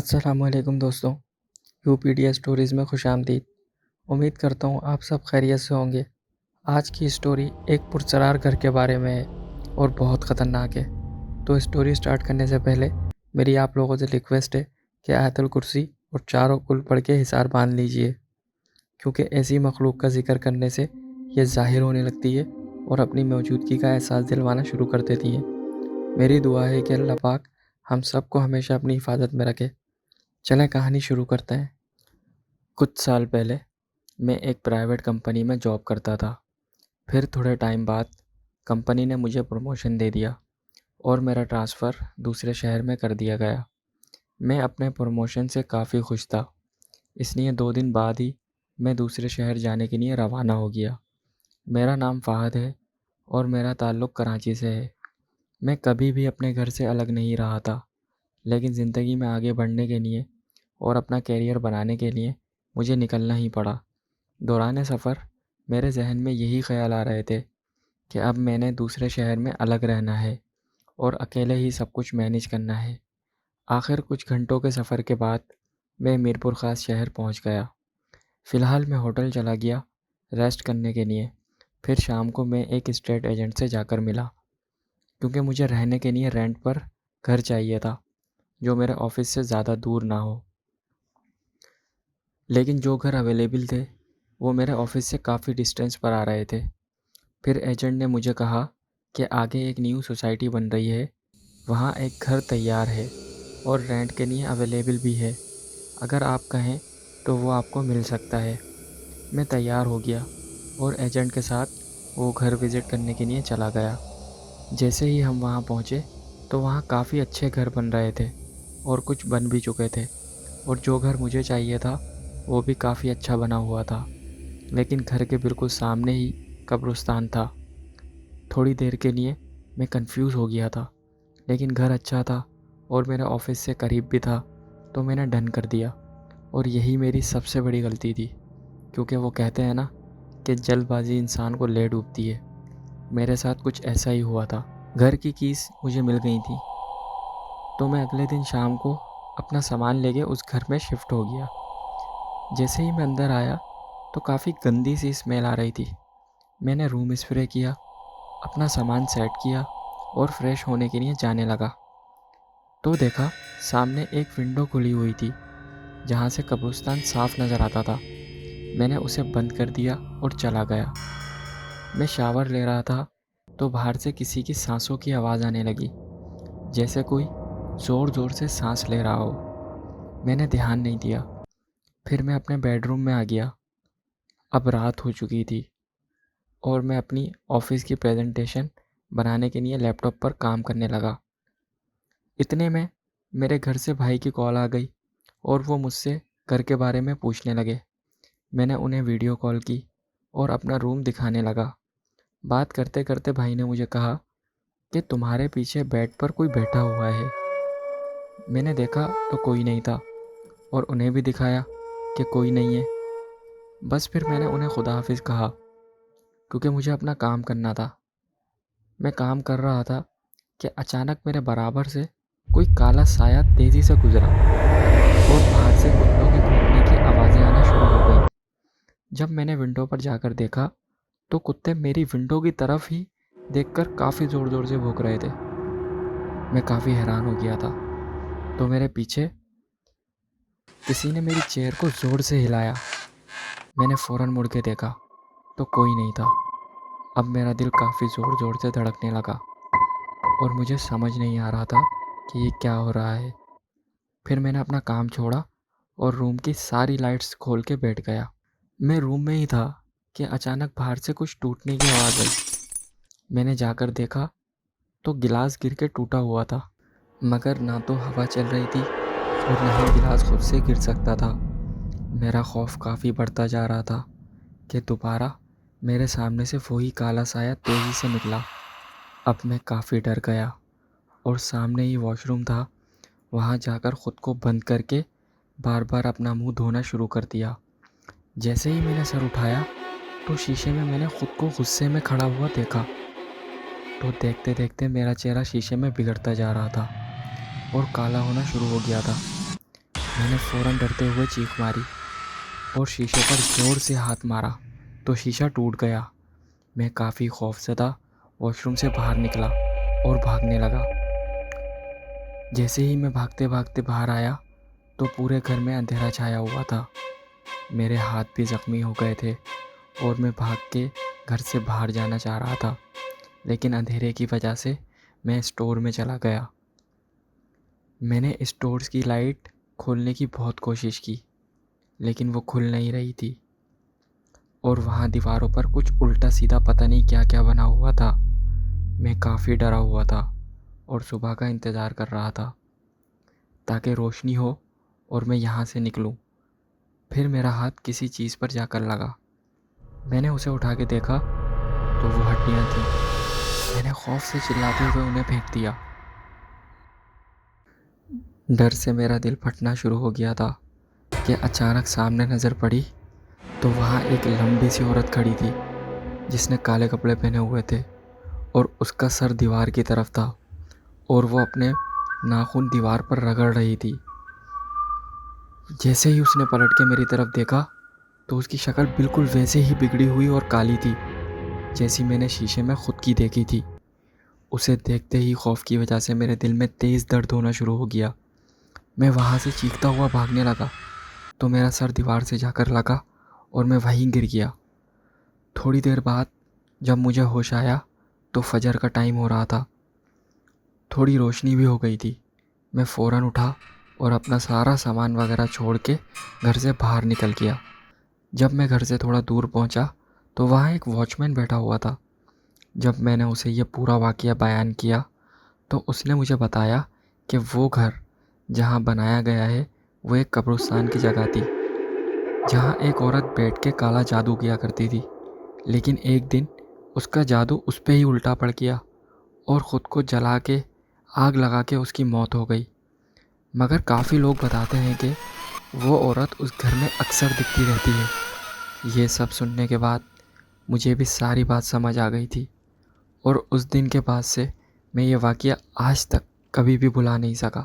السلام علیکم دوستوں، یو پی ڈی اسٹوریز میں خوش آمدید۔ امید کرتا ہوں آپ سب خیریت سے ہوں گے۔ آج کی اسٹوری ایک پرچرار گھر کے بارے میں ہے اور بہت خطرناک ہے۔ تو اسٹوری سٹارٹ کرنے سے پہلے میری آپ لوگوں سے ریکویسٹ ہے کہ آیت الکرسی اور چاروں کل پڑھ کے حصار باندھ لیجئے، کیونکہ ایسی مخلوق کا ذکر کرنے سے یہ ظاہر ہونے لگتی ہے اور اپنی موجودگی کا احساس دلوانا شروع کر دیتی ہے۔ میری دعا ہے کہ اللہ پاک ہم سب کو ہمیشہ اپنی حفاظت میں رکھے۔ چلیں کہانی شروع کرتے ہیں۔ کچھ سال پہلے میں ایک پرائیویٹ کمپنی میں جاب کرتا تھا۔ پھر تھوڑے ٹائم بعد کمپنی نے مجھے پروموشن دے دیا اور میرا ٹرانسفر دوسرے شہر میں کر دیا گیا۔ میں اپنے پروموشن سے کافی خوش تھا، اس لیے 2 دن بعد ہی میں دوسرے شہر جانے کے لیے روانہ ہو گیا۔ میرا نام فہد ہے اور میرا تعلق کراچی سے ہے۔ میں کبھی بھی اپنے گھر سے الگ نہیں رہا تھا، لیکن زندگی میں آگے بڑھنے کے لیے اور اپنا کیریئر بنانے کے لیے مجھے نکلنا ہی پڑا۔ دوران سفر میرے ذہن میں یہی خیال آ رہے تھے کہ اب میں نے دوسرے شہر میں الگ رہنا ہے اور اکیلے ہی سب کچھ مینیج کرنا ہے۔ آخر کچھ گھنٹوں کے سفر کے بعد میں میرپور خاص شہر پہنچ گیا۔ فی الحال میں ہوٹل چلا گیا ریسٹ کرنے کے لیے۔ پھر شام کو میں ایک اسٹیٹ ایجنٹ سے جا کر ملا، کیونکہ مجھے رہنے کے لیے رینٹ پر گھر چاہیے تھا جو میرے آفس سے زیادہ دور نہ ہو۔ لیکن جو گھر اویلیبل تھے وہ میرے آفس سے کافی ڈسٹینس پر آ رہے تھے۔ پھر ایجنٹ نے مجھے کہا کہ آگے ایک نیو سوسائٹی بن رہی ہے، وہاں ایک گھر تیار ہے اور رینٹ کے لیے اویلیبل بھی ہے، اگر آپ کہیں تو وہ آپ کو مل سکتا ہے۔ میں تیار ہو گیا اور ایجنٹ کے ساتھ وہ گھر وزٹ کرنے کے لیے چلا گیا۔ جیسے ہی ہم وہاں پہنچے تو وہاں کافی اچھے گھر بن رہے تھے اور کچھ بن بھی چکے تھے، اور جو گھر مجھے چاہیے تھا وہ بھی کافی اچھا بنا ہوا تھا، لیکن گھر کے بالکل سامنے ہی قبرستان تھا۔ تھوڑی دیر کے لیے میں کنفیوز ہو گیا تھا، لیکن گھر اچھا تھا اور میرے آفس سے قریب بھی تھا تو میں نے ڈن کر دیا، اور یہی میری سب سے بڑی غلطی تھی، کیونکہ وہ کہتے ہیں نا کہ جلد بازی انسان کو لے ڈوبتی ہے۔ میرے ساتھ کچھ ایسا ہی ہوا تھا۔ گھر کی کیز مجھے مل گئی تھی تو میں اگلے دن شام کو اپنا سامان لے کے اس گھر میں شفٹ ہو گیا۔ جیسے ہی میں اندر آیا تو کافی گندی سی اسمیل آ رہی تھی۔ میں نے روم اسپرے کیا، اپنا سامان سیٹ کیا اور فریش ہونے کے لیے جانے لگا تو دیکھا سامنے ایک ونڈو کھلی ہوئی تھی جہاں سے قبرستان صاف نظر آتا تھا۔ میں نے اسے بند کر دیا اور چلا گیا۔ میں شاور لے رہا تھا تو باہر سے کسی کی سانسوں کی آواز آنے لگی، جیسے کوئی زور زور سے سانس لے رہا ہو۔ میں نے دھیان نہیں دیا۔ پھر میں اپنے بیڈ روم میں آ گیا۔ اب رات ہو چکی تھی اور میں اپنی آفس کی پریزنٹیشن بنانے کے لیے لیپ ٹاپ پر کام کرنے لگا۔ اتنے میں میرے گھر سے بھائی کی کال آ گئی اور وہ مجھ سے گھر کے بارے میں پوچھنے لگے۔ میں نے انہیں ویڈیو کال کی اور اپنا روم دکھانے لگا۔ بات کرتے کرتے بھائی نے مجھے کہا کہ تمہارے پیچھے بیڈ پر کوئی بیٹھا ہوا ہے۔ میں نے دیکھا تو کوئی نہیں تھا اور انہیں بھی دکھایا کہ کوئی نہیں ہے۔ بس پھر میں نے انہیں خدا حافظ کہا، کیونکہ مجھے اپنا کام کرنا تھا۔ میں کام کر رہا تھا کہ اچانک میرے برابر سے کوئی کالا سایہ تیزی سے گزرا اور باہر سے کتوں کے بھونکنے کی آوازیں آنا شروع ہو گئیں۔ جب میں نے ونڈو پر جا کر دیکھا تو کتے میری ونڈو کی طرف ہی دیکھ کر کافی زور زور سے بھونک رہے تھے۔ میں کافی حیران ہو گیا تھا تو میرے پیچھے کسی نے میری چیئر کو زور سے ہلایا۔ میں نے فوراً مڑ کے دیکھا تو کوئی نہیں تھا۔ اب میرا دل کافی زور زور سے دھڑکنے لگا اور مجھے سمجھ نہیں آ رہا تھا کہ یہ کیا ہو رہا ہے۔ پھر میں نے اپنا کام چھوڑا اور روم کی ساری لائٹس کھول کے بیٹھ گیا۔ میں روم میں ہی تھا کہ اچانک باہر سے کچھ ٹوٹنے کی آواز آئی۔ میں نے جا کر دیکھا تو گلاس گر کے ٹوٹا ہوا تھا، مگر نہ تو ہوا چل رہی تھی اور نہ ہی گلاس خود سے گر سکتا تھا۔ میرا خوف کافی بڑھتا جا رہا تھا کہ دوبارہ میرے سامنے سے وہی کالا سایہ تیزی سے نکلا۔ اب میں کافی ڈر گیا اور سامنے ہی واش روم تھا، وہاں جا کر خود کو بند کر کے بار بار اپنا منہ دھونا شروع کر دیا۔ جیسے ہی میں نے سر اٹھایا تو شیشے میں نے خود کو غصے میں کھڑا ہوا دیکھا، تو دیکھتے دیکھتے میرا چہرہ شیشے میں بگڑتا جا رہا تھا اور کالا ہونا شروع ہو گیا تھا۔ میں نے فوراً ڈرتے ہوئے چیخ ماری اور شیشے پر زور سے ہاتھ مارا تو شیشہ ٹوٹ گیا۔ میں کافی خوفزدہ واش روم سے باہر نکلا اور بھاگنے لگا۔ جیسے ہی میں بھاگتے بھاگتے باہر آیا تو پورے گھر میں اندھیرا چھایا ہوا تھا۔ میرے ہاتھ بھی زخمی ہو گئے تھے اور میں بھاگ کے گھر سے باہر جانا چاہ رہا تھا، لیکن اندھیرے کی وجہ سے میں اسٹور میں چلا گیا۔ میں نے اسٹورز کی لائٹ کھولنے کی بہت کوشش کی، لیکن وہ کھل نہیں رہی تھی اور وہاں دیواروں پر کچھ الٹا سیدھا پتہ نہیں کیا کیا بنا ہوا تھا۔ میں کافی ڈرا ہوا تھا اور صبح کا انتظار کر رہا تھا تاکہ روشنی ہو اور میں یہاں سے نکلوں۔ پھر میرا ہاتھ کسی چیز پر جا کر لگا۔ میں نے اسے اٹھا کے دیکھا تو وہ ہڈیاں تھیں۔ میں نے خوف سے چلاتے ہوئے انہیں پھینک دیا۔ ڈر سے میرا دل پھٹنا شروع ہو گیا تھا کہ اچانک سامنے نظر پڑی تو وہاں ایک لمبی سی عورت کھڑی تھی جس نے کالے کپڑے پہنے ہوئے تھے اور اس کا سر دیوار کی طرف تھا اور وہ اپنے ناخن دیوار پر رگڑ رہی تھی۔ جیسے ہی اس نے پلٹ کے میری طرف دیکھا تو اس کی شکل بالکل ویسے ہی بگڑی ہوئی اور کالی تھی جیسی میں نے شیشے میں خود کی دیکھی تھی۔ اسے دیکھتے ہی خوف کی وجہ سے میرے دل میں تیز درد ہونا شروع ہو گیا۔ میں وہاں سے چیختا ہوا بھاگنے لگا تو میرا سر دیوار سے جا کر لگا اور میں وہیں گر گیا۔ تھوڑی دیر بعد جب مجھے ہوش آیا تو فجر کا ٹائم ہو رہا تھا، تھوڑی روشنی بھی ہو گئی تھی۔ میں فوراً اٹھا اور اپنا سارا سامان وغیرہ چھوڑ کے گھر سے باہر نکل گیا۔ جب میں گھر سے تھوڑا دور پہنچا تو وہاں ایک واچ مین بیٹھا ہوا تھا۔ جب میں نے اسے یہ پورا واقعہ بیان کیا تو اس نے مجھے بتایا کہ وہ گھر جہاں بنایا گیا ہے وہ ایک قبرستان کی جگہ تھی جہاں ایک عورت بیٹھ کے کالا جادو کیا کرتی تھی، لیکن ایک دن اس کا جادو اس پہ ہی الٹا پڑ گیا اور خود کو جلا کے آگ لگا کے اس کی موت ہو گئی۔ مگر کافی لوگ بتاتے ہیں کہ وہ عورت اس گھر میں اکثر دکھتی رہتی ہے۔ یہ سب سننے کے بعد مجھے بھی ساری بات سمجھ آ گئی تھی اور اس دن کے بعد سے میں یہ واقعہ آج تک کبھی بھی بھلا نہیں سکا۔